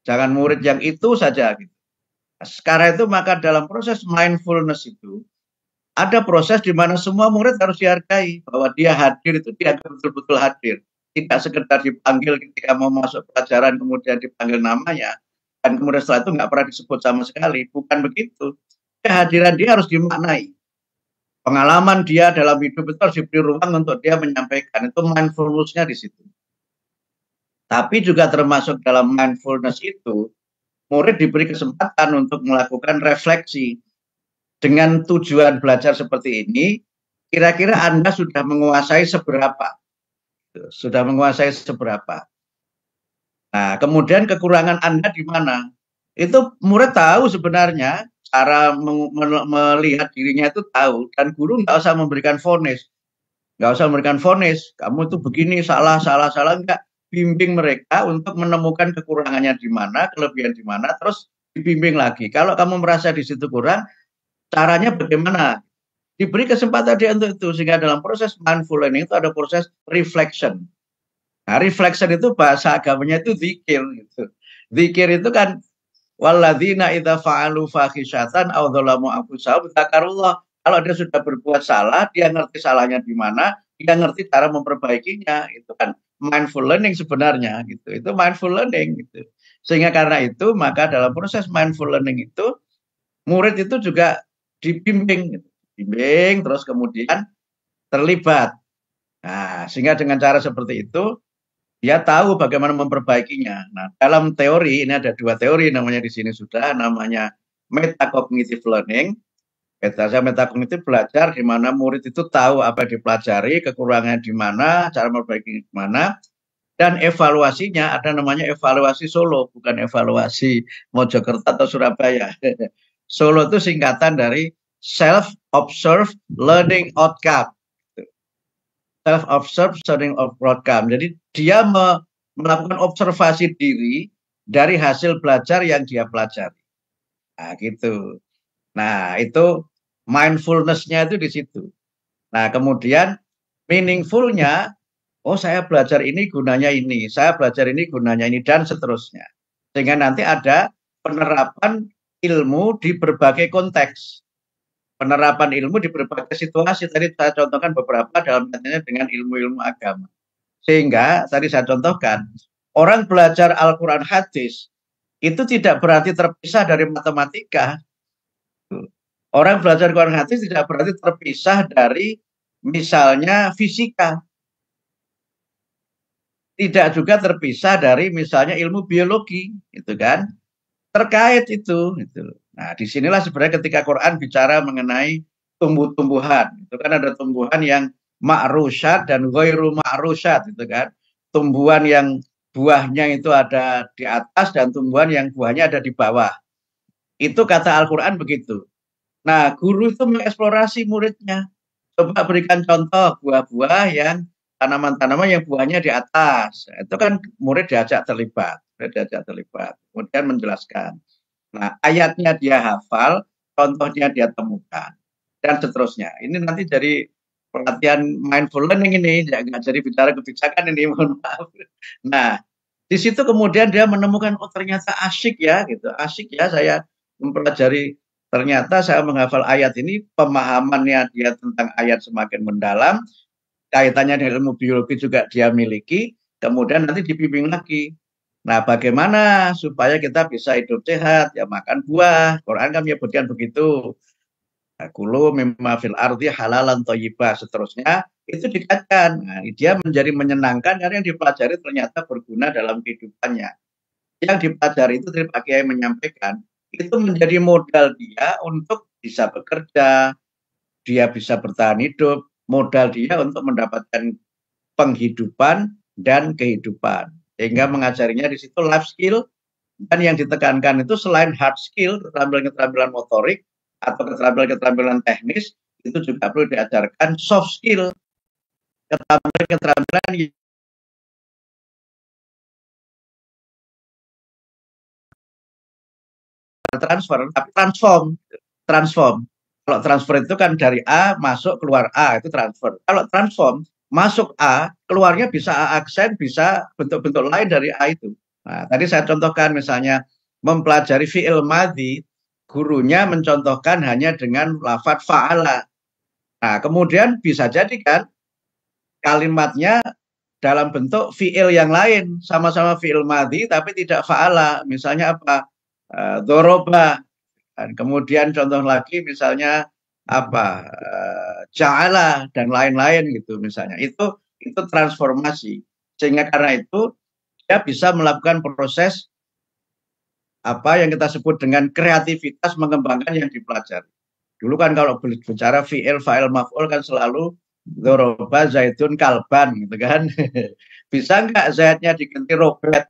Jangan murid yang itu saja. Karena itu maka dalam proses mindfulness itu, ada proses di mana semua murid harus dihargai. Bahwa dia hadir itu, dia betul-betul hadir. Tidak sekedar dipanggil ketika mau masuk pelajaran kemudian dipanggil namanya. dan kemudian setelah itu nggak pernah disebut sama sekali. Bukan begitu. Kehadiran dia harus dimaknai. Pengalaman dia dalam hidup itu harus diberi ruang untuk dia menyampaikan. Itu mindfulness-nya di situ. Tapi juga termasuk dalam mindfulness itu, murid diberi kesempatan untuk melakukan refleksi. Dengan tujuan belajar seperti ini, kira-kira Anda sudah menguasai seberapa? Sudah menguasai seberapa? Nah, kemudian kekurangan Anda di mana? Itu murid tahu sebenarnya, cara melihat dirinya itu tahu, dan guru nggak usah memberikan vonis. Nggak usah memberikan vonis, kamu itu begini, salah, enggak. Bimbing mereka untuk menemukan kekurangannya di mana, kelebihan di mana, terus dibimbing lagi. Kalau kamu merasa di situ kurang, caranya bagaimana? Diberi kesempatan dia untuk itu, sehingga dalam proses mindful learning itu ada proses reflection. Nah, reflection itu bahasa agamanya itu zikir. Gitu. Zikir itu kan walladzina idza fa'alu fahisyatan aw dzalamu anfusahum dzakarullah. Kalau dia sudah berbuat salah, dia ngerti salahnya di mana, dia ngerti cara memperbaikinya. Itu kan mindful learning sebenarnya gitu. Itu mindful learning gitu. Sehingga karena itu, maka dalam proses mindful learning itu murid itu juga dibimbing gitu. Bimbing terus kemudian terlibat. Nah, sehingga dengan cara seperti itu dia tahu bagaimana memperbaikinya. Nah, dalam teori ini ada dua teori namanya di sini sudah, namanya metacognitive learning. Metakognitif belajar di mana murid itu tahu apa yang dipelajari, kekurangannya di mana, cara memperbaiki di mana, dan evaluasinya ada namanya evaluasi Solo, bukan evaluasi Mojokerto atau Surabaya. Solo itu singkatan dari self-observed learning outcome. Self-observed learning outcome. Jadi dia melakukan observasi diri dari hasil belajar yang dia pelajari. Nah, gitu. Nah, itu mindfulness-nya itu di situ. Nah, kemudian meaningful-nya, oh saya belajar ini gunanya ini, saya belajar ini gunanya ini, dan seterusnya. Sehingga nanti ada penerapan ilmu di berbagai konteks. Penerapan ilmu di berbagai situasi. Tadi saya contohkan beberapa dalam kaitannya dengan ilmu-ilmu agama. Sehingga tadi saya contohkan, orang belajar Al-Quran hadis itu tidak berarti terpisah dari matematika. Orang belajar Quran hadis tidak berarti terpisah dari misalnya fisika. Tidak juga terpisah dari misalnya ilmu biologi, gitu kan? Terkait itu, gitu. Nah, disinilah sebenarnya ketika Quran bicara mengenai tumbuh-tumbuhan, itu kan ada tumbuhan yang ma'rusyat dan ghairu ma'rusyat, gitu kan? Tumbuhan yang buahnya itu ada di atas dan tumbuhan yang buahnya ada di bawah. Itu kata Al-Quran begitu. Nah, guru itu mengeksplorasi muridnya. Coba berikan contoh buah-buah yang tanaman-tanaman yang buahnya di atas. Itu kan murid diajak terlibat. Kemudian menjelaskan. Nah, ayatnya dia hafal, contohnya dia temukan, dan seterusnya. Ini nanti dari pelatihan mindful learning ini, nggak jadi bicara kebijakan ini, mohon maaf. Nah, di situ kemudian dia menemukan, oh ternyata asyik ya, gitu. Asyik ya saya mempelajari. Ternyata saya menghafal ayat ini, pemahamannya dia tentang ayat semakin mendalam, kaitannya dengan ilmu biologi juga dia miliki, kemudian nanti dibimbing lagi. Nah, bagaimana supaya kita bisa hidup sehat? Ya makan buah. Quran kan menyebutkan begitu. Kulu mimma fil ardi halalan thayyibah, seterusnya itu dikaitkan. Nah, dia menjadi menyenangkan karena yang dipelajari ternyata berguna dalam kehidupannya. Yang dipelajari itu Pak Kiai menyampaikan, itu menjadi modal dia untuk bisa bekerja, dia bisa bertahan hidup, modal dia untuk mendapatkan penghidupan dan kehidupan. Sehingga mengajarinya di situ life skill, dan yang ditekankan itu selain hard skill, keterampilan-keterampilan motorik atau keterampilan-keterampilan teknis, itu juga perlu diajarkan soft skill, keterampilan-keterampilan transfer, tapi transform. Kalau transfer itu kan dari A masuk keluar A, itu transfer. Kalau transform, masuk A, keluarnya bisa A aksen, bisa bentuk-bentuk lain dari A itu. Nah, tadi saya contohkan misalnya mempelajari fi'il madhi, gurunya mencontohkan hanya dengan lafadz fa'ala. Nah, kemudian bisa jadi kan kalimatnya dalam bentuk fi'il yang lain, sama-sama fi'il madhi tapi tidak fa'ala. Misalnya apa? Doroba. Dan kemudian contoh lagi misalnya apa? Ja'ala dan lain-lain gitu misalnya. Itu transformasi. Sehingga karena itu dia bisa melakukan proses apa yang kita sebut dengan kreativitas mengembangkan yang dipelajari. Dulu kan kalau bicara fi'il, fa'il, maf'ul kan selalu doroba zaidun kalban gitu kan. Bisa nggak zaidnya diganti robet?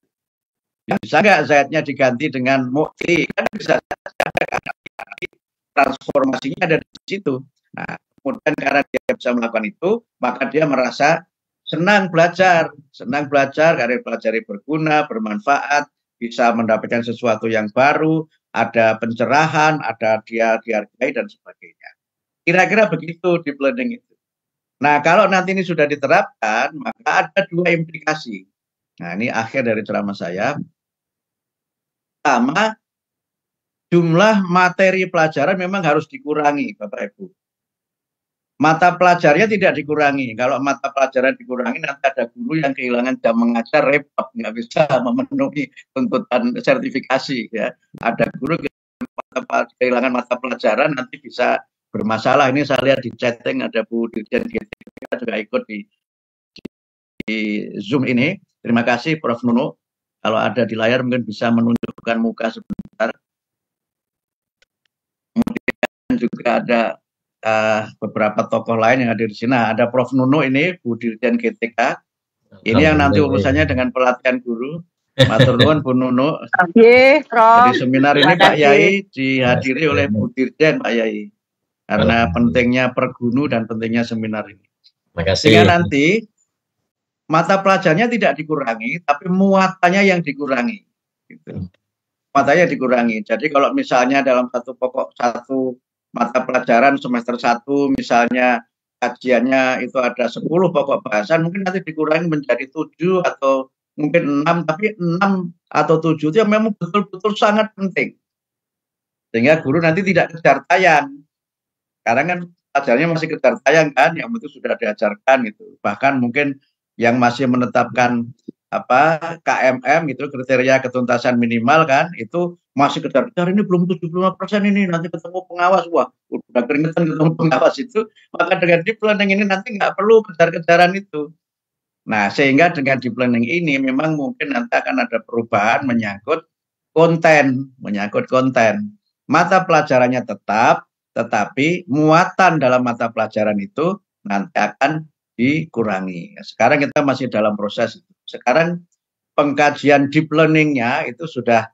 Bisa nggak zaidnya diganti dengan mu'ti? Kan bisa saja karena transformasinya ada di situ. Nah, kemudian karena dia bisa melakukan itu, maka dia merasa senang belajar karena pelajari berguna, bermanfaat, bisa mendapatkan sesuatu yang baru, ada pencerahan, ada dia dihargai dan sebagainya. Kira-kira begitu deep learning itu. Nah, kalau nanti ini sudah diterapkan, maka ada dua implikasi. Nah, ini akhir dari ceramah saya. Pertama, jumlah materi pelajaran memang harus dikurangi, Bapak Ibu. Mata pelajarnya tidak dikurangi. Kalau mata pelajaran dikurangi, nanti ada guru yang kehilangan jam mengajar, repot, nggak bisa memenuhi tuntutan sertifikasi. Ya. Ada guru kehilangan mata pelajaran, nanti bisa bermasalah. Ini saya lihat di chatting, ada Bu Dirjen GTK juga ikut di Zoom ini. Terima kasih Prof. Nuno. Kalau ada di layar mungkin bisa menunjukkan muka sebentar. Kemudian juga ada beberapa tokoh lain yang hadir di sini. Nah, ada Prof. Nuno ini, Bu Dirjen GTK. Ini yang nanti urusannya dengan pelatihan guru. Matur nuwun Bu Nuno. Jadi seminar ini Pak Yai dihadiri oleh Bu Dirjen Pak Yai. Karena pentingnya pergunu dan pentingnya seminar ini. Sehingga nanti mata pelajarnya tidak dikurangi, tapi muatannya yang dikurangi. Gitu. Muatannya dikurangi. Jadi kalau misalnya dalam satu mata pelajaran semester 1 misalnya kajiannya itu ada 10 pokok bahasan, mungkin nanti dikurangi menjadi 7 atau mungkin 6, tapi 6 atau 7 itu yang memang betul-betul sangat penting. Sehingga guru nanti tidak kejar tayang. Karena kan pelajarannya masih kejar tayang kan, yang itu sudah diajarkan gitu. Bahkan mungkin yang masih menetapkan KMM itu kriteria ketuntasan minimal kan, itu masih kejar-kejar, ini belum 75% ini, nanti ketemu pengawas, wah udah keringetan ketemu pengawas itu, maka dengan deep learning ini nanti nggak perlu kejar-kejaran itu. Nah, sehingga dengan deep learning ini memang mungkin nanti akan ada perubahan menyangkut konten. Mata pelajarannya tetap, tetapi muatan dalam mata pelajaran itu nanti akan dikurangi. Sekarang kita masih dalam proses. Sekarang pengkajian deep learning-nya itu sudah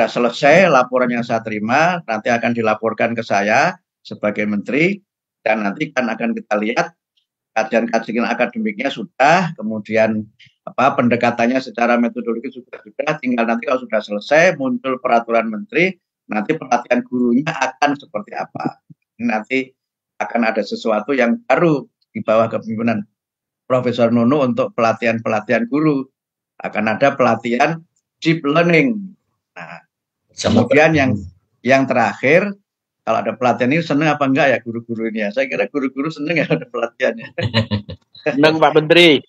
selesai, laporan yang saya terima nanti akan dilaporkan ke saya sebagai menteri, dan nanti akan kita lihat kajian akademiknya sudah, kemudian pendekatannya secara metodologi sudah, tinggal nanti kalau sudah selesai muncul peraturan menteri, nanti pelatihan gurunya akan seperti apa. Nanti akan ada sesuatu yang baru di bawah kepemimpinan Profesor Nuno untuk pelatihan guru. Akan ada pelatihan deep learning. Nah, kemudian yang terakhir, kalau ada pelatihan ini senang apa enggak ya guru-guru ini ya? Saya kira guru-guru senang ya ada pelatihannya. Senang Pak Menteri.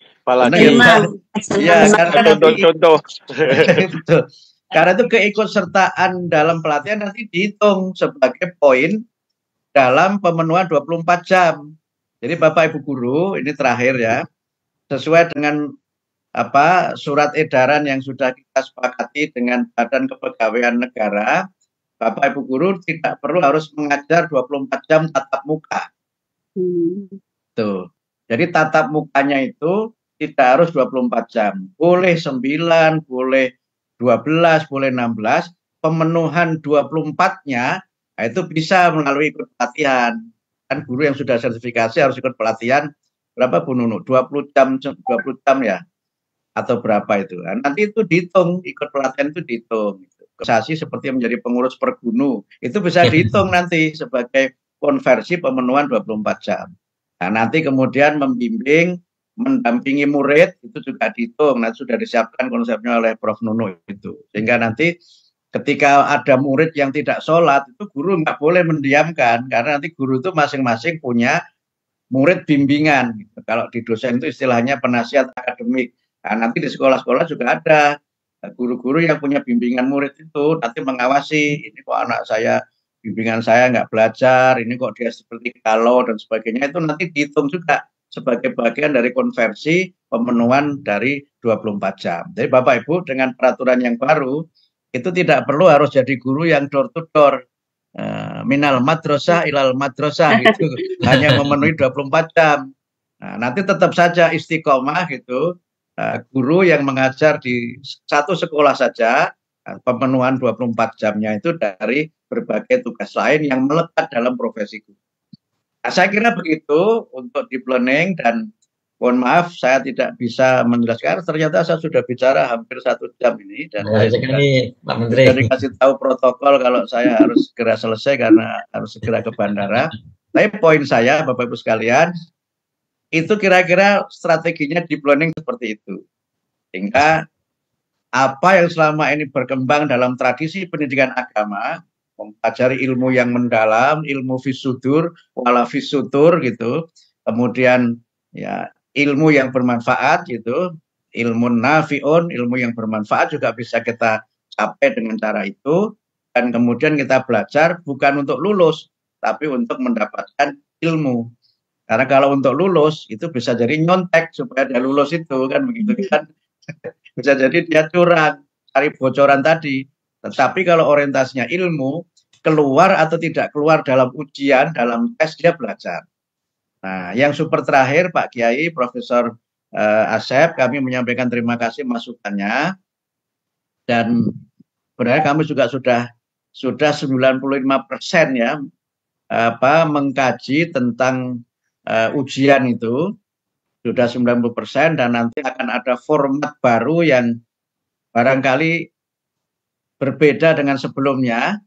Ya, karena contoh. Betul. Karena itu keikutsertaan dalam pelatihan nanti dihitung sebagai poin dalam pemenuhan 24 jam. Jadi Bapak Ibu guru, ini terakhir ya, sesuai dengan surat edaran yang sudah kita sepakati dengan Badan Kepegawaian Negara, Bapak Ibu guru tidak perlu harus mengajar 24 jam tatap muka. Tuh. Jadi tatap mukanya itu tidak harus 24 jam. Boleh 9, boleh 12, boleh 16. Pemenuhan 24-nya itu bisa melalui ikut pelatihan. Kan guru yang sudah sertifikasi harus ikut pelatihan berapa Bu Nunu? 20 jam ya? Atau berapa itu? Nah, nanti itu dihitung, ikut pelatihan itu dihitung. Organisasi seperti menjadi pengurus pergunu, itu bisa dihitung nanti sebagai konversi pemenuhan 24 jam. Nah, nanti kemudian membimbing, mendampingi murid, itu juga dihitung. Nanti sudah disiapkan konsepnya oleh Prof. Nuno itu. Sehingga nanti ketika ada murid yang tidak sholat, itu guru nggak boleh mendiamkan, karena nanti guru itu masing-masing punya murid bimbingan. Gitu. Kalau di dosen itu istilahnya penasihat akademik. Nah, nanti di sekolah-sekolah juga ada guru-guru yang punya bimbingan murid itu nanti mengawasi, ini kok anak saya, bimbingan saya nggak belajar, ini kok dia seperti galau dan sebagainya, itu nanti dihitung juga sebagai bagian dari konversi pemenuhan dari 24 jam. Jadi Bapak Ibu dengan peraturan yang baru, itu tidak perlu harus jadi guru yang door to door. Minal madrasah ilal madrasah gitu, hanya memenuhi 24 jam. Nah, nanti tetap saja istiqomah gitu, guru yang mengajar di satu sekolah saja, pemenuhan 24 jamnya itu dari berbagai tugas lain yang melekat dalam profesi guru. Nah, saya kira begitu untuk deep learning dan mohon maaf saya tidak bisa menjelaskan, ternyata saya sudah bicara hampir 1 jam ini dan saya Pak Menteri. sudah dikasih tahu protokol kalau saya harus segera selesai karena harus segera ke bandara. Tapi poin saya Bapak Ibu sekalian, itu kira-kira strateginya deep learning seperti itu. Sehingga apa yang selama ini berkembang dalam tradisi pendidikan agama, mempelajari ilmu yang mendalam, ilmu fisudur, wala fisutur gitu. Kemudian ya ilmu yang bermanfaat gitu, ilmu nafiun, ilmu yang bermanfaat juga bisa kita capai dengan cara itu. Dan kemudian kita belajar bukan untuk lulus, tapi untuk mendapatkan ilmu. Karena kalau untuk lulus itu bisa jadi nyontek supaya dia lulus itu kan begitu kan. Bisa jadi dia curang, cari bocoran tadi. Tetapi kalau orientasinya ilmu, keluar atau tidak keluar dalam ujian, dalam tes dia belajar. Nah, yang super terakhir Pak Kiai, Profesor Asep, kami menyampaikan terima kasih masukannya. Dan sebenarnya kami juga sudah 95% ya mengkaji tentang ujian itu sudah 90% dan nanti akan ada format baru yang barangkali berbeda dengan sebelumnya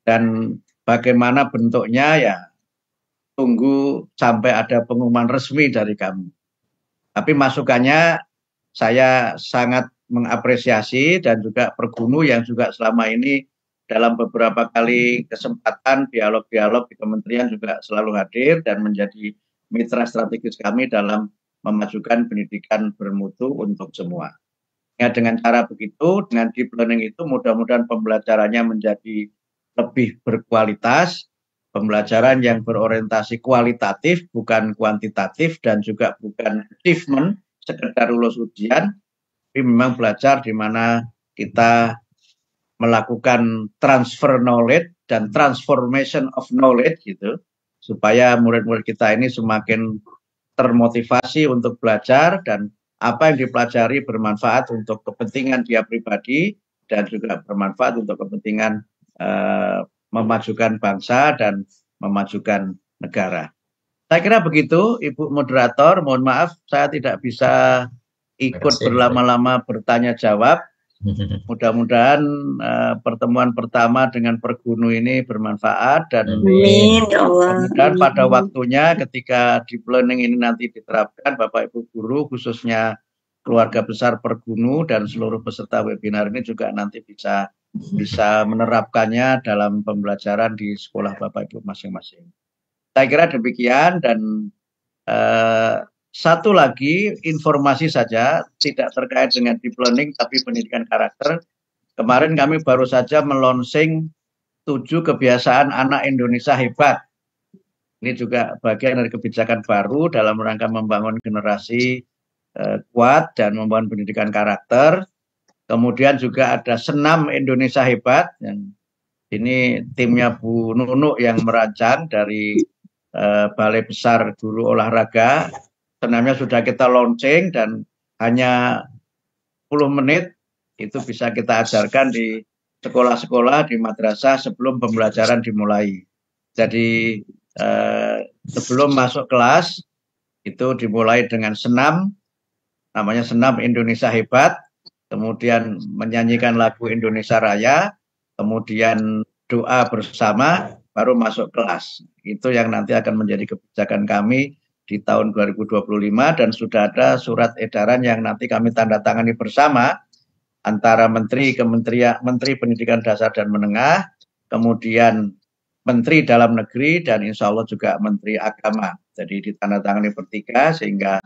dan bagaimana bentuknya ya tunggu sampai ada pengumuman resmi dari kami. Tapi masukannya saya sangat mengapresiasi dan juga Pergunu yang juga selama ini dalam beberapa kali kesempatan dialog-dialog di kementerian juga selalu hadir dan menjadi mitra strategis kami dalam memajukan pendidikan bermutu untuk semua. Ya, dengan cara begitu, dengan deep learning itu mudah-mudahan pembelajarannya menjadi lebih berkualitas, pembelajaran yang berorientasi kualitatif, bukan kuantitatif dan juga bukan achievement, sekedar lulus ujian, tapi memang belajar di mana kita melakukan transfer knowledge dan transformation of knowledge gitu, supaya murid-murid kita ini semakin termotivasi untuk belajar dan apa yang dipelajari bermanfaat untuk kepentingan dia pribadi dan juga bermanfaat untuk kepentingan memajukan bangsa dan memajukan negara. Saya kira begitu, Ibu Moderator. Mohon maaf, saya tidak bisa ikut berlama-lama bertanya jawab. Mudah-mudahan pertemuan pertama dengan Pergunu ini bermanfaat dan mudah-mudahan pada waktunya ketika deep learning ini nanti diterapkan, Bapak Ibu guru khususnya keluarga besar Pergunu dan seluruh peserta webinar ini juga nanti bisa menerapkannya dalam pembelajaran di sekolah Bapak Ibu masing-masing. Saya kira demikian dan satu lagi informasi saja, tidak terkait dengan deep learning tapi pendidikan karakter. Kemarin kami baru saja melonsing 7 kebiasaan anak Indonesia hebat. Ini juga bagian dari kebijakan baru dalam rangka membangun generasi kuat dan membangun pendidikan karakter. Kemudian juga ada senam Indonesia hebat. Yang ini timnya Bu Nunuk yang merancang dari Balai Besar Guru Olahraga. Senamnya sudah kita launching dan hanya 10 menit itu bisa kita ajarkan di sekolah-sekolah, di madrasah sebelum pembelajaran dimulai. Jadi sebelum masuk kelas itu dimulai dengan senam, namanya senam Indonesia Hebat, kemudian menyanyikan lagu Indonesia Raya, kemudian doa bersama, baru masuk kelas. Itu yang nanti akan menjadi kebijakan kami di tahun 2025 dan sudah ada surat edaran yang nanti kami tanda tangani bersama antara Menteri Pendidikan Dasar dan Menengah, kemudian Menteri Dalam Negeri dan insya Allah juga Menteri Agama. Jadi ditandatangani bertiga sehingga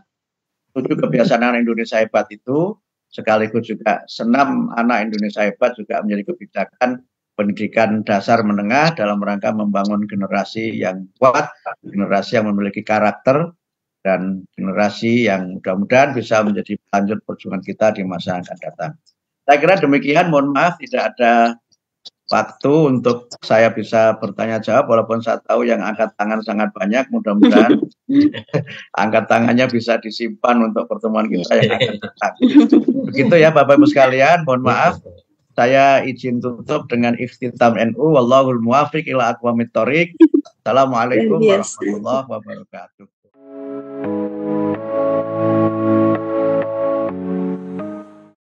7 kebiasaan anak Indonesia hebat itu sekaligus juga senam anak Indonesia hebat juga menjadi kebijakan pendidikan dasar menengah dalam rangka membangun generasi yang kuat, generasi yang memiliki karakter, dan generasi yang mudah-mudahan bisa menjadi pelanjut perjuangan kita di masa yang akan datang. Saya kira demikian, mohon maaf tidak ada waktu untuk saya bisa bertanya jawab, walaupun saya tahu yang angkat tangan sangat banyak, mudah-mudahan angkat tangannya bisa disimpan untuk pertemuan kita yang akan datang. Begitu ya Bapak Ibu sekalian, mohon maaf. Saya izin tutup dengan iftitham NU. Wallahul muwaffiq ila aqwamit thoriq. Assalamualaikum warahmatullahi wabarakatuh.